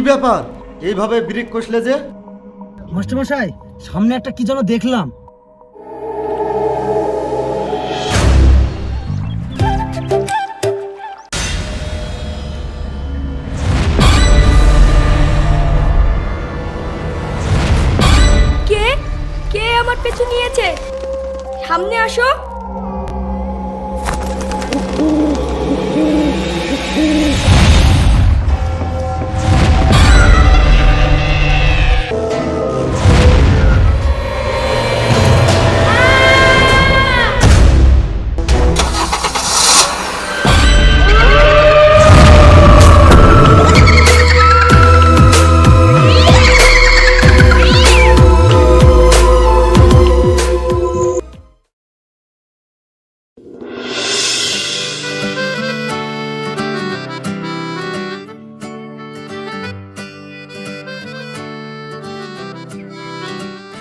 ব্যাপার এইভাবে ব্রেক কষলে যে? মাস্টারমশাই, সামনে একটা কি যেন দেখলাম। কে কে আমার পেছু নিয়েছে? সামনে আসো।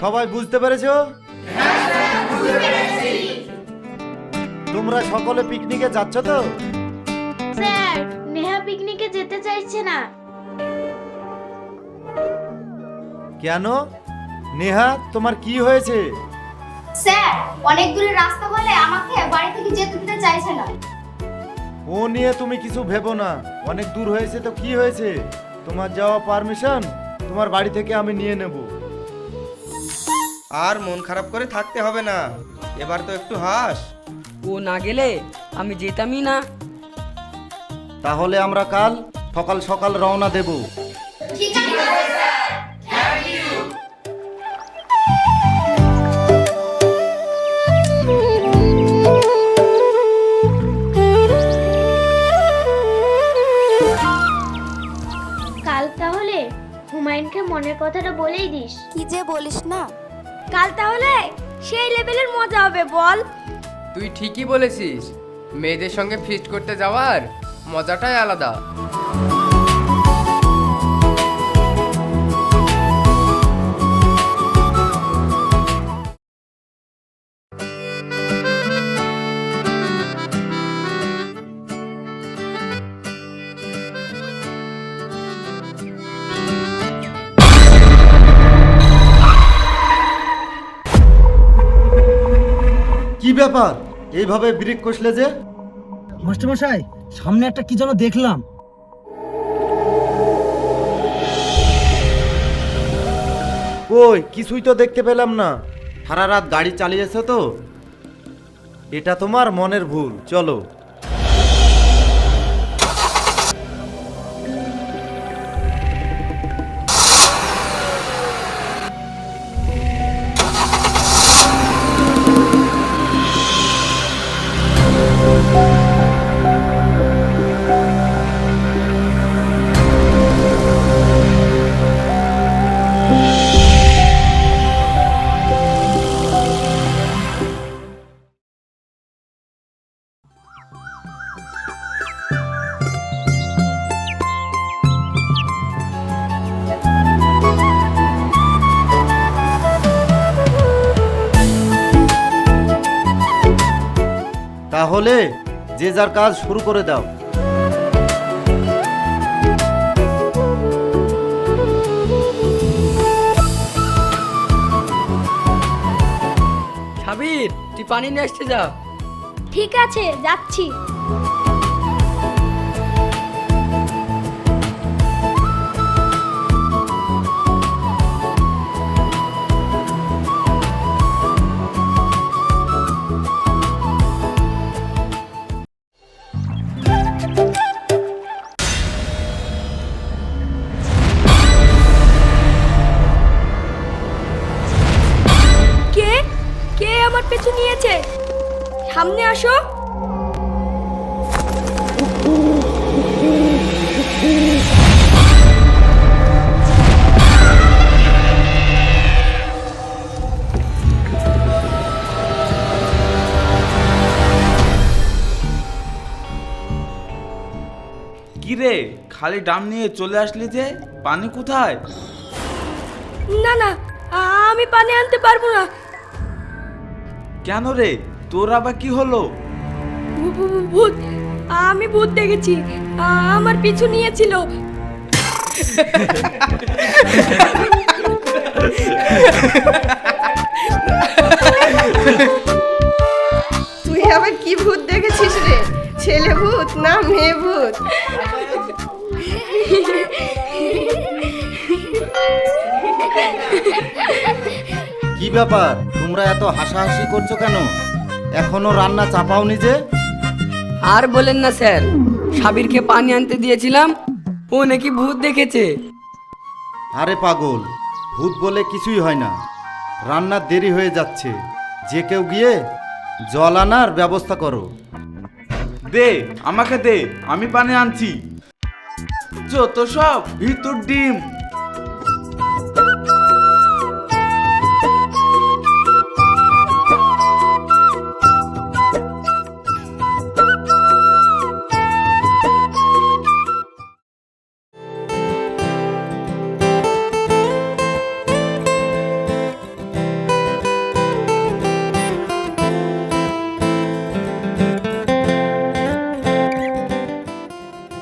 সবাই বুঝতে পেরেছো? তোমরা সকলে পিকনিকে যাচ্ছ তো? স্যার, নেহা পিকনিকে যেতে চাইছে না। কেন? নেহা, তোমার কি হয়েছে? স্যার, অনেক দূরের রাস্তা বলে আমাকে বাড়ি থেকে যেতে দিতে চাইছে না। ও নিয়ে তুমি কিছু ভেবো না। অনেক দূর হয়েছে তো কি হয়েছে? তোমার যাওয়া পারমিশন তোমার বাড়ি থেকে আমি নিয়ে নেব। আর মন খারাপ করে থাকতে হবে না, এবার তো একটু হাস। ও না গেলে আমি যেতামই না। তাহলে আমরা কাল সকাল সকাল রওনা দেব। ঠিক আছে স্যার। কাল তাহলে হুমায়ুনকে মনের কথাটা বলেই দিস। কি যে বলিস না। কাল তাহলে সেই লেভেলের মজা হবে বল। তুই ঠিকই বলেছিস, মেয়েদের সঙ্গে ফিস্ট করতে যাওয়ার মজাটাই আলাদা। কি ব্যাপার এইভাবে ব্রেক কষলে যে? মাস্টারমশাই, সামনে একটা কি যেন দেখলাম। কই, কিছুই তো দেখতে পেলাম না। সারা রাত গাড়ি চালিয়েছো তো? এটা তোমার মনের ভুল। চলো। তাহলে যে যার কাজ শুরু করে দাও। সাবির, তুই পানি নিয়ে আসতে যা। ঠিক আছে, যাচ্ছি। কে কে আমার পেছু নিয়েছে? সামনে আসো। কি রে, খালি ড্রাম নিয়ে চলে আসলি যে? পানি কোথায়? না না, আমি পানি আনতে পারবো না। কেন রে, তোর আবার কি হলো? ভূত, আমি ভূত দেখেছি, আমার পিছু নিয়েছিল। তুই আবার কি ভূত দেখেছিস রে? ছেলে ভূত না মেয়ে ভূত? কি ব্যাপার, তোমরা এত হাসাহাসি করছো কেন? এখনো রান্না চাপাওনি যে? আর বলেন না স্যার, সাবিরকে পানি আনতে দিয়েছিলাম, ও নাকি ভূত দেখেছে। আরে পাগল, ভূত বলে কিছুই হয় না। রান্নার দেরি হয়ে যাচ্ছে, যে কেউ গিয়ে জল আনার ব্যবস্থা করো। দে, আমাকে দে, আমি পানি আনছি। যত সব ভিতর ডিম।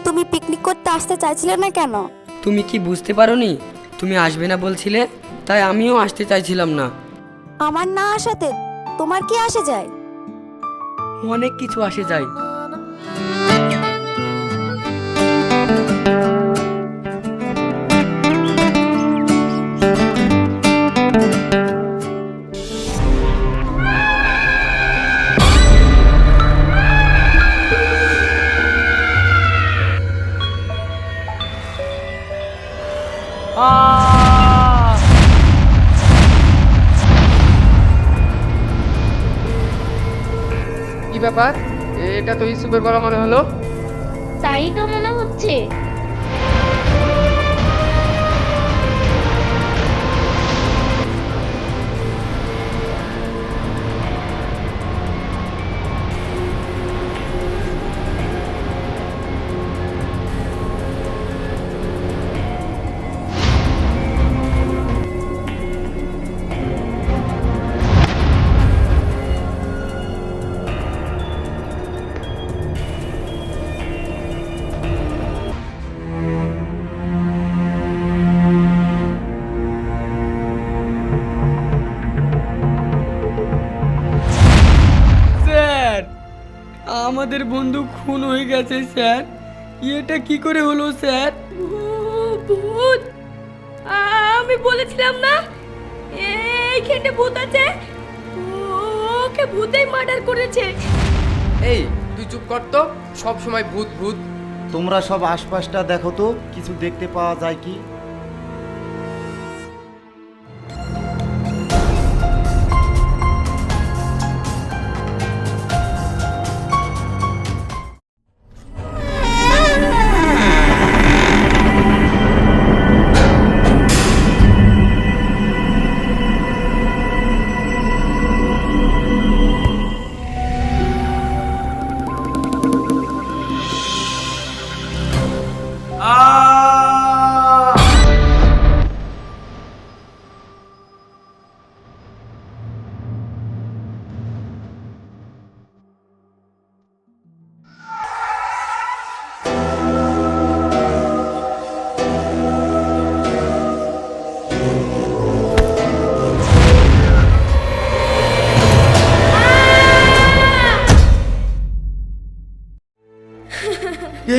তুমি পিকনিক করতে আসতে চাইছিলে না কেন? তুমি কি বুঝতে পারোনি? তুমি আসবে না বলছিলে, তাই আমিও আসতে চাইছিলাম না। আমার না আসাতে তোমার কি আসে যায়? অনেক কিছু আসে যায়। কি ব্যাপার, এটা তো ইউসুফের গলা মনে হলো। তাই তো মনে হচ্ছে। স্যার, আমাদের বন্ধু খুন হয়ে গেছে স্যার। এটা কি করে হলো স্যার? ভূত! আমি বলেছিলাম না এইখানে ভূত আছে। ওকে ভূতেই মার্ডার করেছে। এই তুই চুপ কর তো, সব সময় ভূত ভূত। তোমরা সব আশপাশটা দেখো তো, কিছু দেখতে পাওয়া যায় কি?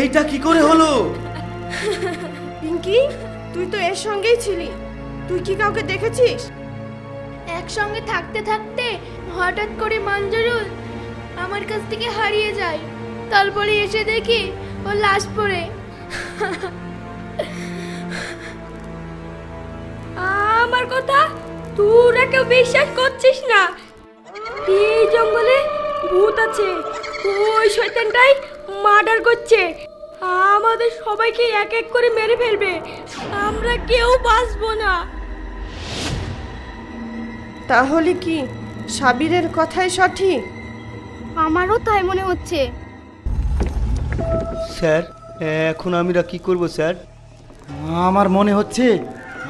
এইটা কি করে হলো? পিঙ্কি, তুই তো এর সঙ্গেই ছিলি। তুই কি কাউকে দেখেছিস? একসঙ্গে থাকতে থাকতে হঠাৎ করে মঞ্জুরুল আমার কাছ থেকে হারিয়ে যায়। তারপরে এসে দেখি ও লাশ পড়ে। আমার কথা তোরা কেউ বিশ্বাস করছিস না। এই জঙ্গলে ভূত আছে, ওই শয়তানটাই মার্ডার করছে। আমাদের সবাইকে এক এক করে মেরে ফেলবে, আমরা কেউ বাঁচবো না। তাহলে কি সাবিরের কথাই সঠিক? আমারও তাই মনে হচ্ছে। স্যার, এখন আমরা কি করব স্যার? আমার মনে হচ্ছে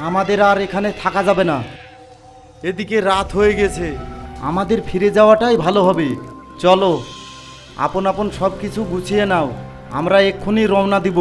আমাদের আর এখানে থাকা যাবে না। এদিকে রাত হয়ে গেছে, আমাদের ফিরে যাওয়াটাই ভালো হবে। চলো, আপন আপন সব কিছু গুছিয়ে নাও, আমরা এক্ষুনি রওনা দিব।